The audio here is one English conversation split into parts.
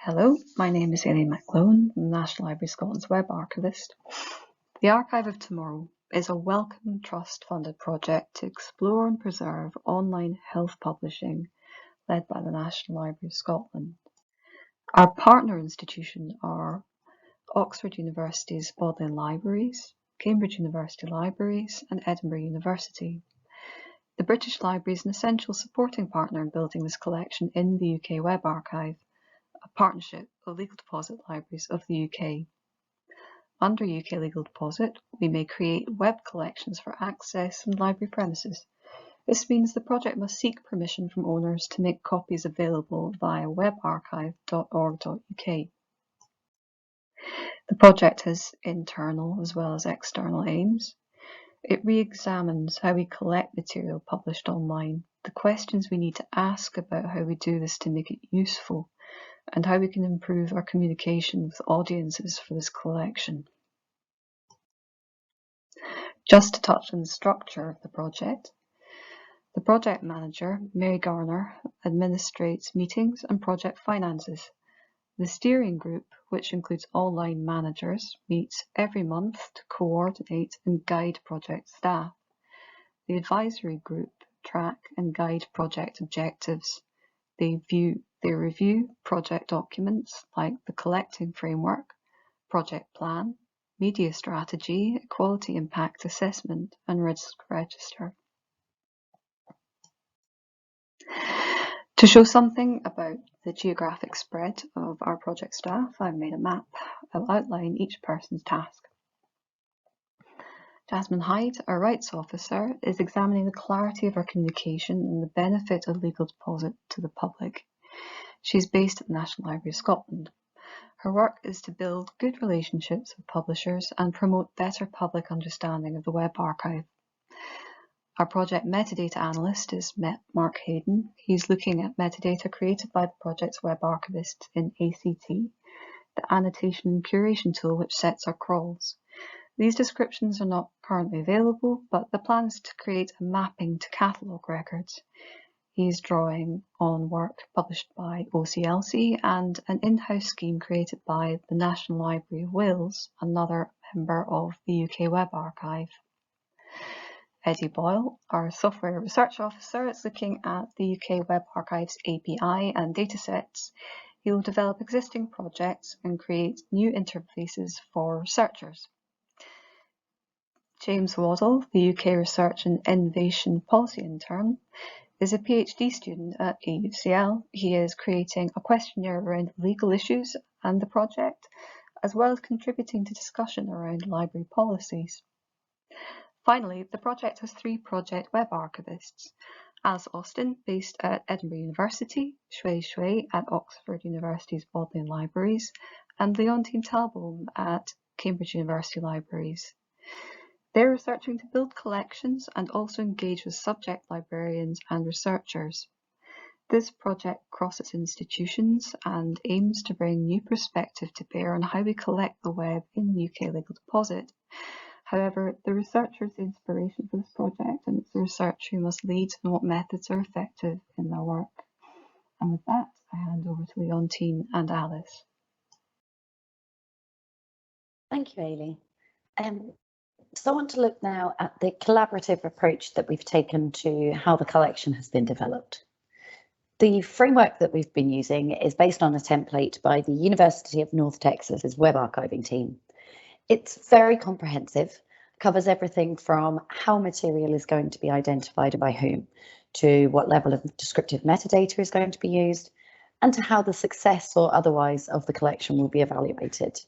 Hello, my name is Eilidh MacGlone, National Library of Scotland's Web Archivist. The Archive of Tomorrow is a Wellcome Trust-funded project to explore and preserve online health publishing led by the National Library of Scotland. Our partner institutions are Oxford University's Bodleian Libraries, Cambridge University Libraries and Edinburgh University. The British Library is an essential supporting partner in building this collection in the UK Web Archive, a partnership of Legal Deposit Libraries of the UK. Under UK Legal Deposit, we may create web collections for access on library premises. This means the project must seek permission from owners to make copies available via webarchive.org.uk. The project has internal as well as external aims. It re-examines how we collect material published online, the questions we need to ask about how we do this to make it useful, and how we can improve our communication with audiences for this collection. Just to touch on the structure of the project manager, Mary Garner, administrates meetings and project finances. The steering group, which includes all line managers, meets every month to coordinate and guide project staff. The advisory group track and guide project objectives. They review project documents like the collecting framework, project plan, media strategy, quality impact assessment, and risk register. To show something about the geographic spread of our project staff, I've made a map. I'll outline each person's task. Jasmine Hyde, our rights officer, is examining the clarity of our communication and the benefit of legal deposit to the public. She's based at the National Library of Scotland. Her work is to build good relationships with publishers and promote better public understanding of the Web Archive. Our project metadata analyst is Mark Hayden. He's looking at metadata created by the project's web archivist in ACT, the annotation and curation tool which sets our crawls. These descriptions are not currently available, but the plan is to create a mapping to catalogue records. He's drawing on work published by OCLC and an in-house scheme created by the National Library of Wales, another member of the UK Web Archive. Eddie Boyle, our software research officer, is looking at the UK Web Archive's API and datasets. He will develop existing projects and create new interfaces for researchers. James Waddle, the UK Research and Innovation Policy Intern, is a PhD student at UCL. He is creating a questionnaire around legal issues and the project, as well as contributing to discussion around library policies. Finally, the project has 3 project web archivists: Alice Austin, based at Edinburgh University, Shui at Oxford University's Bodleian Libraries, and Leontine Talbot at Cambridge University Libraries. They're researching to build collections and also engage with subject librarians and researchers. This project crosses institutions and aims to bring new perspective to bear on how we collect the web in UK Legal Deposit. However, the researcher is the inspiration for this project, and it's the researcher who must lead on what methods are effective in their work. And with that, I hand over to Leontine and Alice. Thank you, Eilidh. So I want to look now at the collaborative approach that we've taken to how the collection has been developed. The framework that we've been using is based on a template by the University of North Texas's web archiving team. It's very comprehensive, covers everything from how material is going to be identified by whom, to what level of descriptive metadata is going to be used, and to how the success or otherwise of the collection will be evaluated.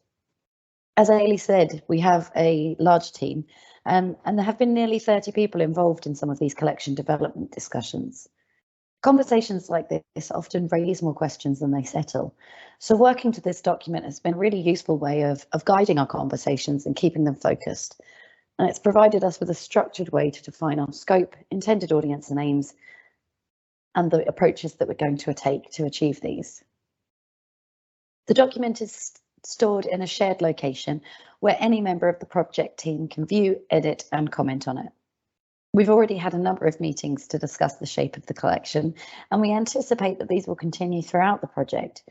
As Eilidh said, we have a large team, and there have been nearly 30 people involved in some of these collection development discussions. Conversations like this often raise more questions than they settle. So working to this document has been a really useful way of guiding our conversations and keeping them focused. And it's provided us with a structured way to define our scope, intended audience and aims, and the approaches that we're going to take to achieve these. The document is stored in a shared location where any member of the project team can view, edit, and comment on it. We've already had a number of meetings to discuss the shape of the collection, and we anticipate that these will continue throughout the project.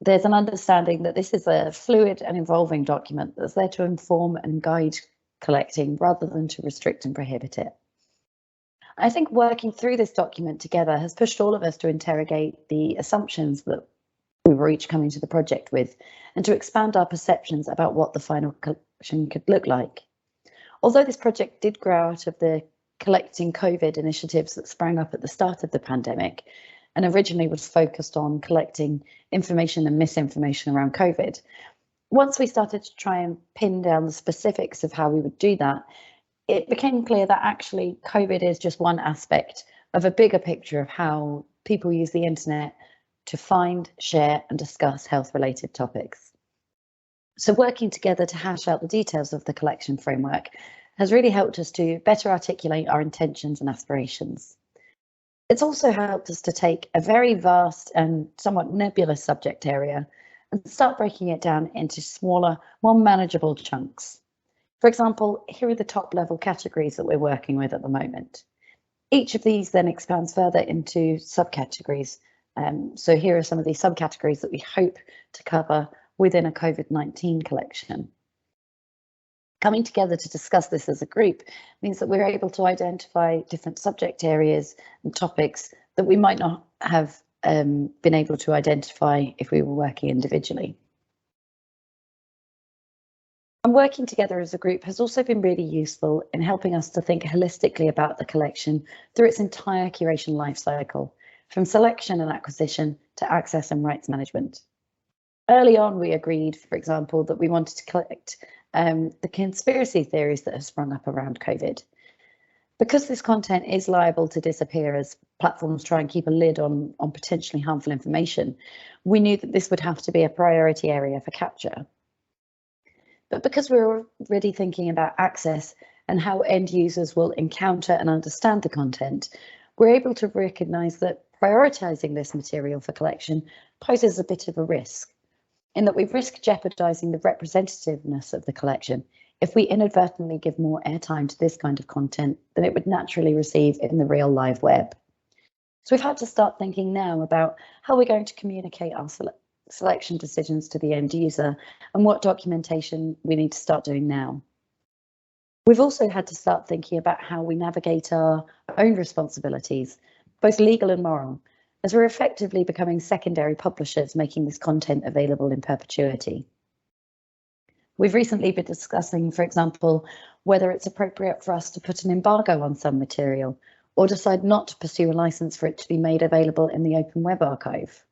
there's an understanding that this is a fluid and evolving document that's there to inform and guide collecting rather than to restrict and prohibit it. I think working through this document together has pushed all of us to interrogate the assumptions that we were each coming to the project with, and to expand our perceptions about what the final collection could look like. Although this project did grow out of the collecting COVID initiatives that sprang up at the start of the pandemic, and originally was focused on collecting information and misinformation around COVID, once we started to try and pin down the specifics of how we would do that, it became clear that actually COVID is just one aspect of a bigger picture of how people use the internet to find, share and discuss health-related topics. So working together to hash out the details of the collection framework has really helped us to better articulate our intentions and aspirations. It's also helped us to take a very vast and somewhat nebulous subject area and start breaking it down into smaller, more manageable chunks. For example, here are the top level categories that we're working with at the moment. Each of these then expands further into subcategories. So here are some of the subcategories that we hope to cover within a COVID-19 collection. Coming together to discuss this as a group means that we're able to identify different subject areas and topics that we might not have been able to identify if we were working individually. And working together as a group has also been really useful in helping us to think holistically about the collection through its entire curation lifecycle, from selection and acquisition to access and rights management. Early on, we agreed, for example, that we wanted to collect the conspiracy theories that have sprung up around COVID. Because this content is liable to disappear as platforms try and keep a lid on potentially harmful information, we knew that this would have to be a priority area for capture. But because we're already thinking about access and how end users will encounter and understand the content, we're able to recognise that prioritising this material for collection poses a bit of a risk, in that we risk jeopardising the representativeness of the collection if we inadvertently give more airtime to this kind of content than it would naturally receive in the real live web. So we've had to start thinking now about how we're going to communicate our selection decisions to the end user and what documentation we need to start doing now. We've also had to start thinking about how we navigate our own responsibilities, both legal and moral, as we're effectively becoming secondary publishers making this content available in perpetuity. We've recently been discussing, for example, whether it's appropriate for us to put an embargo on some material or decide not to pursue a license for it to be made available in the Open Web Archive.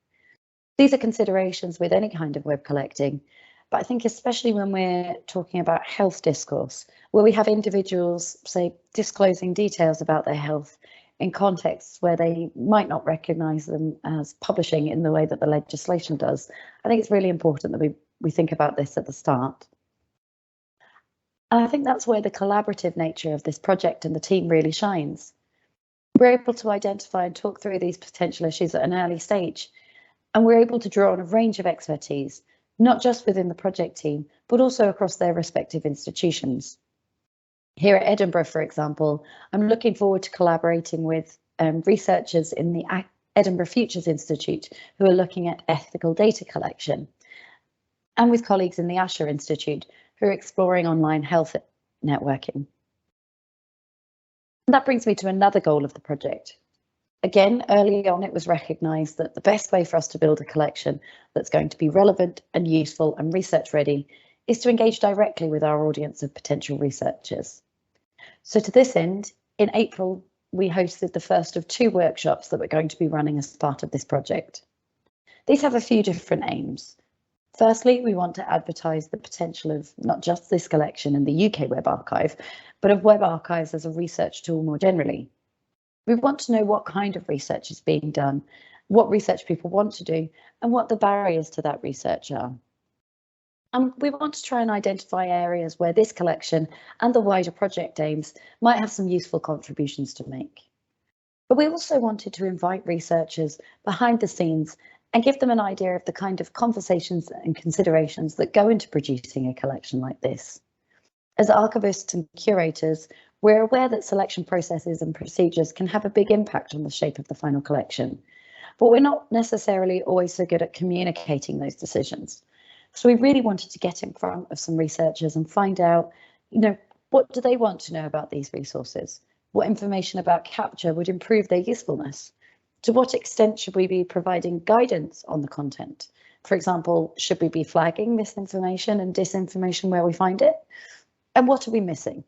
These are considerations with any kind of web collecting, but I think especially when we're talking about health discourse, where we have individuals, say, disclosing details about their health in contexts where they might not recognise them as publishing in the way that the legislation does. I think it's really important that we think about this at the start. And I think that's where the collaborative nature of this project and the team really shines. We're able to identify and talk through these potential issues at an early stage, and we're able to draw on a range of expertise, not just within the project team, but also across their respective institutions. Here at Edinburgh, for example, I'm looking forward to collaborating with researchers in the Edinburgh Futures Institute who are looking at ethical data collection, and with colleagues in the Asher Institute who are exploring online health networking. And that brings me to another goal of the project. Again, early on, it was recognised that the best way for us to build a collection that's going to be relevant and useful and research ready is to engage directly with our audience of potential researchers. So to this end, in April, we hosted the first of 2 workshops that we're going to be running as part of this project. These have a few different aims. Firstly, we want to advertise the potential of not just this collection in the UK Web Archive, but of web archives as a research tool more generally. We want to know what kind of research is being done, what research people want to do, and what the barriers to that research are. And we want to try and identify areas where this collection and the wider project aims might have some useful contributions to make. But we also wanted to invite researchers behind the scenes and give them an idea of the kind of conversations and considerations that go into producing a collection like this. As archivists and curators, we're aware that selection processes and procedures can have a big impact on the shape of the final collection. but we're not necessarily always so good at communicating those decisions. So we really wanted to get in front of some researchers and find out, what do they want to know about these resources? What information about capture would improve their usefulness? To what extent should we be providing guidance on the content? For example, should we be flagging misinformation and disinformation where we find it? And what are we missing?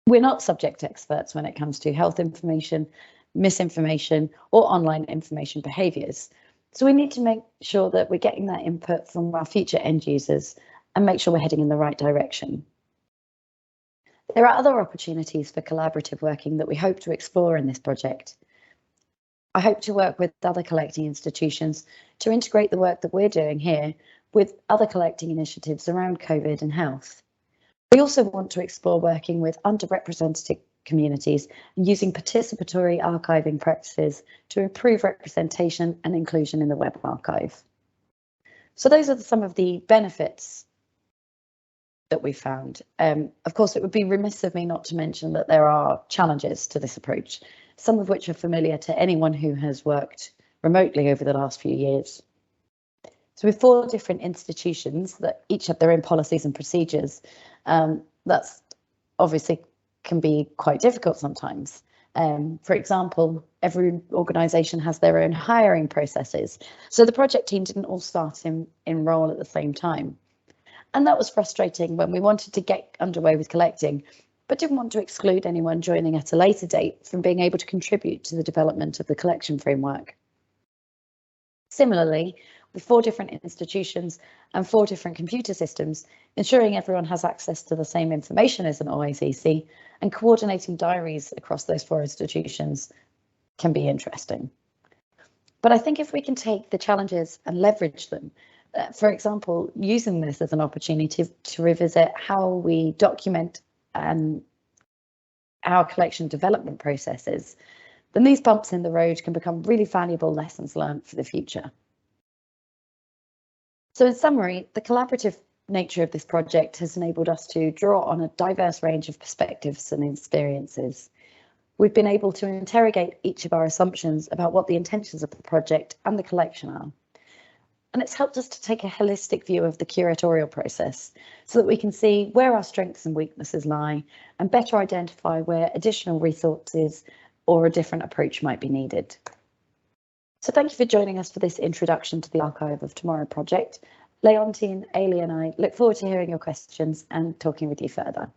We're not subject experts when it comes to health information, misinformation, or online information behaviours. So we need to make sure that we're getting that input from our future end users and make sure we're heading in the right direction. There are other opportunities for collaborative working that we hope to explore in this project. I hope to work with other collecting institutions to integrate the work that we're doing here with other collecting initiatives around COVID and health. We also want to explore working with underrepresented communities and using participatory archiving practices to improve representation and inclusion in the Web Archive. So those are some of the benefits that we found. Of course, it would be remiss of me not to mention that there are challenges to this approach, some of which are familiar to anyone who has worked remotely over the last few years. So with 4 different institutions that each have their own policies and procedures, that's obviously can be quite difficult sometimes. For example, every organisation has their own hiring processes. So the project team didn't all start in role at the same time. And that was frustrating when we wanted to get underway with collecting, but didn't want to exclude anyone joining at a later date from being able to contribute to the development of the collection framework. Similarly, with 4 different institutions and 4 different computer systems, ensuring everyone has access to the same information as an OICC and coordinating diaries across those 4 institutions can be interesting. But I think if we can take the challenges and leverage them, for example, using this as an opportunity to revisit how we document our collection development processes, then these bumps in the road can become really valuable lessons learned for the future. So in summary, the collaborative nature of this project has enabled us to draw on a diverse range of perspectives and experiences. We've been able to interrogate each of our assumptions about what the intentions of the project and the collection are. And it's helped us to take a holistic view of the curatorial process so that we can see where our strengths and weaknesses lie and better identify where additional resources or a different approach might be needed. So thank you for joining us for this introduction to the Archive of Tomorrow project. Leontine, Eilidh and I look forward to hearing your questions and talking with you further.